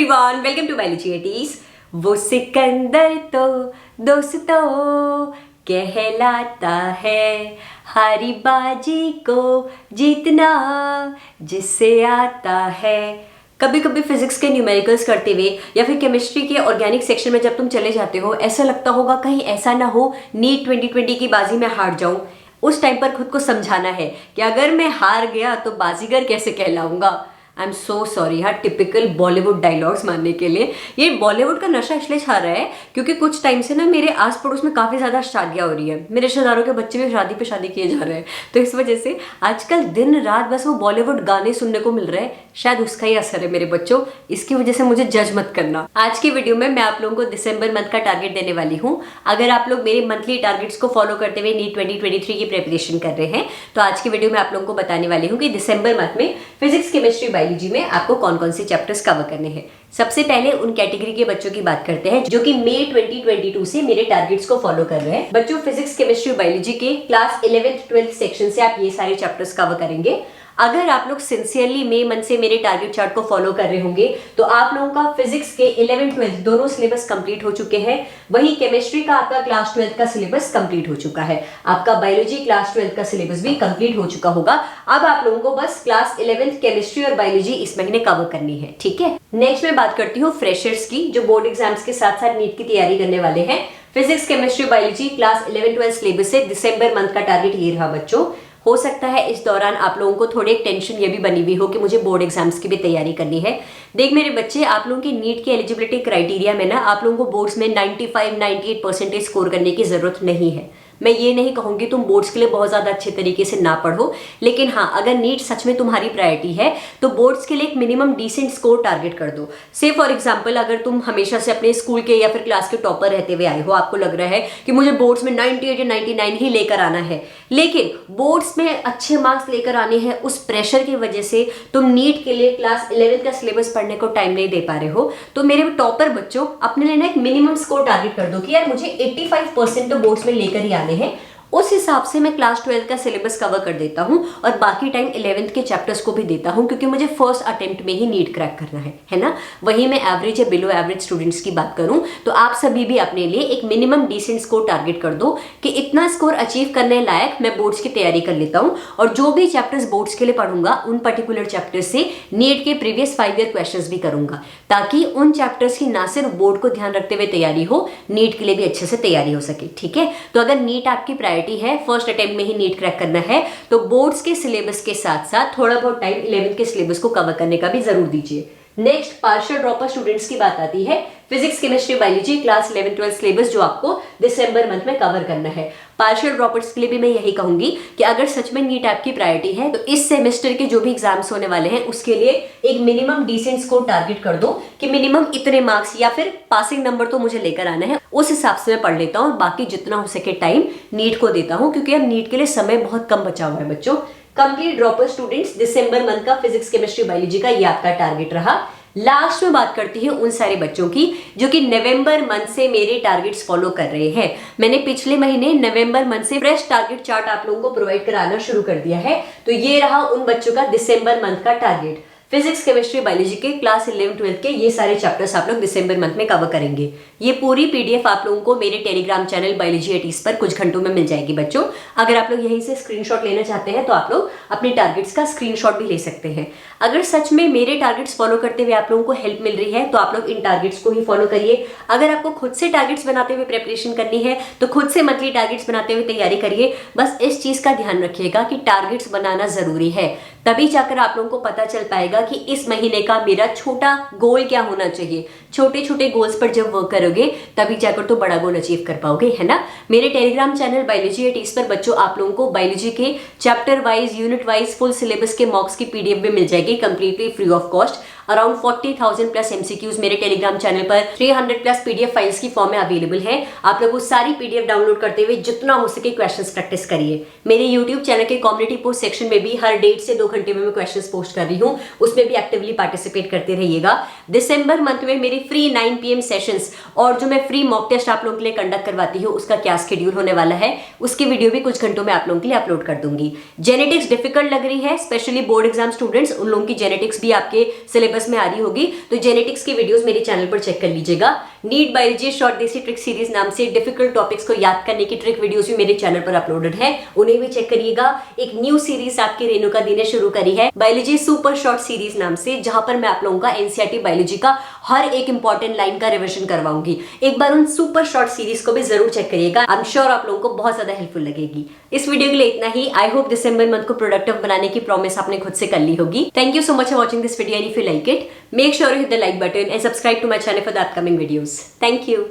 Everyone, welcome to biology एटीज। वो सिकंदर तो दोस्तों कहलाता है, हारी बाजी को जीतना जिससे आता है। कभी कभी फिजिक्स के न्यूमेरिकल्स करते हुए या फिर केमिस्ट्री के ऑर्गेनिक सेक्शन में जब तुम चले जाते हो, ऐसा लगता होगा कहीं ऐसा ना हो नीट 2020 की बाजी में हार जाऊं। उस टाइम पर खुद को समझाना है कि अगर मैं हार गया तो बाजीगर कैसे कहलाऊंगा। आई एम सो सॉरी यार, टिपिकल बॉलीवुड डायलॉग्स मानने के लिए। ये बॉलीवुड का नशा इसलिए छा रहा है क्योंकि कुछ टाइम से ना मेरे आस पड़ोस में काफ़ी ज़्यादा शादियाँ हो रही है। मेरे रिश्तेदारों के बच्चे भी शादी पे शादी किए जा रहे हैं, तो इस वजह से आजकल दिन रात बस वो बॉलीवुड गाने सुनने को मिल रहे हैं। शायद उसका ही असर है मेरे बच्चों, इसकी वजह से मुझे जज मत करना। आज की वीडियो में मैं आप लोगों को दिसंबर मंथ का टारगेट देने वाली हूँ। अगर आप लोग मेरे मंथली टारगेट्स को फॉलो करते हुए नीट 2023 की प्रिपरेशन कर रहे हैं तो आज की वीडियो में आप लोगों को बताने वाली हूँ कि दिसंबर मंथ में फिजिक्स, केमिस्ट्री, बायोलॉजी में आपको कौन कौन से चैप्टर्स कवर करने हैं। सबसे पहले उन कैटेगरी के बच्चों की बात करते हैं जो कि मई 2022 से मेरे टारगेट्स को फॉलो कर रहे हैं। बच्चों, फिजिक्स, केमिस्ट्री, बायोलॉजी के क्लास 11th 12th सेक्शन से आप ये सारे चैप्टर्स कवर करेंगे। अगर आप लोग सिंसियरली मई मंथ से मेरे टारगेट चार्ट को फॉलो कर रहे होंगे तो आप लोगों का फिजिक्स के 11 12 दोनों सिलेबस कंप्लीट हो चुके हैं। वहीं केमिस्ट्री का आपका क्लास 12 का सिलेबस कंप्लीट हो चुका है। आपका बायोलॉजी क्लास 12 का सिलेबस भी कंप्लीट हो चुका होगा। अब आप लोगों को बस क्लास 11th केमिस्ट्री और बायोलॉजी इस महीने कवर करनी है, ठीक है। नेक्स्ट मैं बात करती हूँ फ्रेशर्स की, जो बोर्ड एग्जाम्स के साथ साथ नीट की तैयारी करने वाले हैं। Physics, chemistry, biology class 11 12 syllabus से दिसंबर मंथ का टारगेट ये रहा बच्चों। हो सकता है इस दौरान आप लोगों को थोड़ी एक टेंशन ये भी बनी हुई हो कि मुझे बोर्ड एग्जाम्स की भी तैयारी करनी है। देख मेरे बच्चे, आप लोगों की नीट के एलिजिबिलिटी क्राइटेरिया में ना आप लोगों को बोर्ड्स में 95-98% स्कोर करने की जरूरत नहीं है। मैं ये नहीं कहूंगी तुम बोर्ड्स के लिए बहुत ज्यादा अच्छे तरीके से ना पढ़ो, लेकिन हाँ, अगर नीट सच में तुम्हारी प्रायोरिटी है तो बोर्ड्स के लिए एक मिनिमम डिसेंट स्कोर टारगेट कर दो। से फॉर एग्जांपल, अगर तुम हमेशा से अपने स्कूल के या फिर क्लास के टॉपर रहते हुए आए हो, आपको लग रहा है कि मुझे बोर्ड्स में 98 या 99 ही लेकर आना है, लेकिन बोर्ड्स में अच्छे मार्क्स लेकर आने हैं, उस प्रेशर की वजह से तुम नीट के लिए क्लास 11 का सिलेबस पढ़ने को टाइम नहीं दे पा रहे हो, तो मेरे टॉपर बच्चों अपने लिए ना एक मिनिमम स्कोर टारगेट कर दो कि यार मुझे 85% तो बोर्ड्स में लेकर ही आने हैं। उस हिसाब से मैं क्लास 12 का सिलेबस कवर कर देता हूं और बाकी टाइम 11th के चैप्टर्स को भी देता हूं, क्योंकि मुझे फर्स्ट अटेम्प्ट में ही नीट क्रैक करना है ना। वहीं मैं एवरेज या बिलो एवरेज स्टूडेंट्स की बात करूं तो आप सभी भी अपने लिए एक मिनिमम डिसेंट स्कोर टारगेट कर दो कि इतना स्कोर अचीव करने लायक मैं बोर्ड्स की तैयारी कर लेता हूं, और जो भी चैप्टर्स बोर्ड्स के लिए पढ़ूंगा उन पर्टिकुलर चैप्टर्स से नीट के प्रीवियस 5 ईयर क्वेश्चंस भी करूंगा, ताकि उन चैप्टर्स की ना सिर्फ बोर्ड को ध्यान रखते हुए तैयारी हो, नीट के लिए भी अच्छे से तैयारी हो सके, ठीक है। तो अगर नीट आपकी प्रायोरिटी है, फर्स्ट अटेम्प्ट में ही नीट क्रैक करना है, तो बोर्ड्स के सिलेबस के साथ साथ थोड़ा बहुत टाइम 11th के सिलेबस को कवर करने का भी जरूर दीजिए। नेक्स्ट पार्शियल ड्रॉपर स्टूडेंट्स की बात आती है। Physics, chemistry, biology class 11 12 syllabus जो आपको दिसंबर मंथ में कवर करना है। पार्शियल ड्रॉपर्स के लिए भी मैं यही कहूंगी कि अगर सच में नीट आपकी प्रायोरिटी है तो इस सेमेस्टर के जो भी एग्जाम्स होने वाले हैं उसके लिए एक मिनिमम डिसेंट स्कोर टारगेट कर दो कि मिनिमम इतने मार्क्स या फिर पासिंग नंबर तो मुझे लेकर आना है। उस हिसाब से मैं पढ़ लेता हूँ, बाकी जितना हो सके टाइम नीट को देता हूँ, क्योंकि अब नीट के लिए समय बहुत कम बचा हुआ है बच्चों। कंप्लीट ड्रॉपर स्टूडेंट्स, दिसंबर मंथ का फिजिक्स, केमिस्ट्री, बायोलॉजी का ये आपका टारगेट रहा। लास्ट में बात करती हूँ उन सारे बच्चों की जो कि नवंबर मंथ से मेरे टारगेट्स फॉलो कर रहे हैं। मैंने पिछले महीने नवंबर मंथ से फ्रेश टारगेट चार्ट आप लोगों को प्रोवाइड कराना शुरू कर दिया है, तो ये रहा उन बच्चों का दिसंबर मंथ का टारगेट। फिजिक्स, केमिस्ट्री, बायोलॉजी के क्लास 11 12 के ये सारे चैप्टर्स आप लोग दिसंबर मंथ में कवर करेंगे। ये पूरी पीडीएफ आप लोगों को मेरे टेलीग्राम चैनल बायोलॉजी एटीज पर कुछ घंटों में मिल जाएगी बच्चों। अगर आप लोग यहीं से स्क्रीनशॉट लेना चाहते हैं तो आप लोग अपने टारगेट्स का स्क्रीनशॉट भी ले सकते हैं। अगर सच में मेरे टारगेट्स फॉलो करते हुए आप लोगों को हेल्प मिल रही है तो आप लोग इन टारगेट्स को ही फॉलो करिए। अगर आपको खुद से टारगेट्स बनाते हुए प्रिपरेशन करनी है तो खुद से मंथली टारगेट्स बनाते हुए तैयारी करिए। बस इस चीज का ध्यान रखिएगा कि टारगेट्स बनाना जरूरी है, तभी जाकर आप लोगों को पता चल पाएगा कि इस महीने का मेरा छोटा गोल क्या होना चाहिए। छोटे छोटे गोल्स पर जब वर्क करोगे तभी जाकर तो बड़ा गोल अचीव कर पाओगे, है ना। मेरे टेलीग्राम चैनल बायोलॉजी एटीज पर बच्चों आप लोगों को बायोलॉजी के chapter wise, unit wise full syllabus के मॉक्स की पीडीएफ भी मिल जाएगी completely free of cost. Around 40,000 plus MCQs मेरे टेलीग्राम चैनल पर 300 प्लस पीडीएफ फाइल्स की फॉर्म में अवेलेबल है। आप लोग वो सारी पीडीएफ डाउनलोड करते हुए जितना हो सके क्वेश्चंस प्रैक्टिस करिए। मेरे यूट्यूब चैनल के कम्युनिटी पोस्ट सेक्शन में भी हर 1.5 से 2 घंटे में मैं क्वेश्चंस पोस्ट कर रही हूँ, उसमें भी एक्टिवली पार्टिसिपेट करते रहिएगा। दिसंबर मंथ में मेरी फ्री 9 PM सेशंस और जो मैं फ्री मॉक टेस्ट आप लोगों के लिए कंडक्ट करवाती हूँ उसका क्या शेड्यूल होने वाला है, उसकी वीडियो भी कुछ घंटों में आप लोगों के लिए अपलोड कर दूंगी। जेनेटिक्स डिफिकल्ट लग रही है, स्पेशली बोर्ड एग्जाम स्टूडेंट्स, उन लोगों की जेनेटिक्स भी आपके सिलेबस सिलेबस में आ रही होगी, तो जेनेटिक्स की वीडियोस मेरे चैनल पर चेक कर लीजिएगा। नीट बायोलॉजी शॉर्ट देसी ट्रिक सीरीज नाम से डिफिकल्ट टॉपिक्स को याद करने की ट्रिक वीडियोस भी मेरे चैनल पर अपलोडेड है, उन्हें भी चेक करिएगा। एक न्यू सीरीज आपकी रेणुका दी ने शुरू करी है बायोलॉजी सुपर शॉर्ट सीरीज नाम से, जहां पर मैं आप लोगों का एनसीईआरटी बायोलॉजी का हर एक इंपॉर्टेंट लाइन का रिविजन करवाऊंगी। एक बार उन सुपर शॉर्ट सीरीज को भी जरूर चेक करिएगा, आई एम श्योर आप लोगों को बहुत ज्यादा हेल्पफुल लगेगी। इस वीडियो के लिए इतना ही। आई होप दिसंबर मंथ को प्रोडक्टिव बनाने की प्रॉमिस आपने खुद से कर ली होगी। Thank you so much for watching this video and if you like it, make sure you hit the like button and subscribe to my channel for the upcoming videos. Thank you.